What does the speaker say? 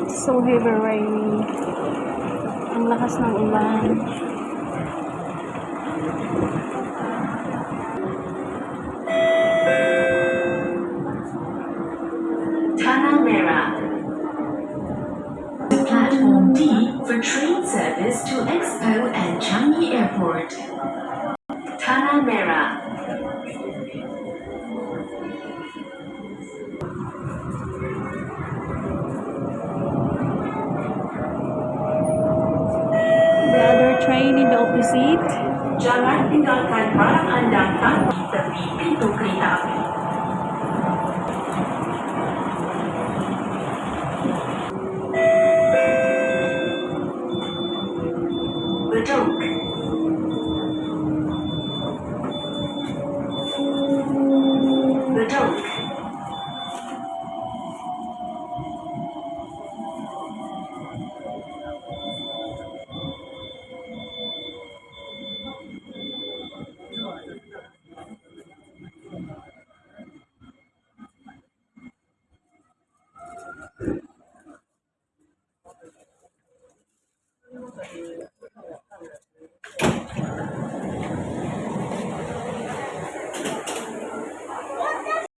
So heavy rain. Ang lakas ng ulan. Platform D for train service to Expo and Changi Airport. Tanah Merah. The other train in the opposite. Jangan tinggalkan barang anda tanpa tepi pintu kereta api. Bedok. Bedok.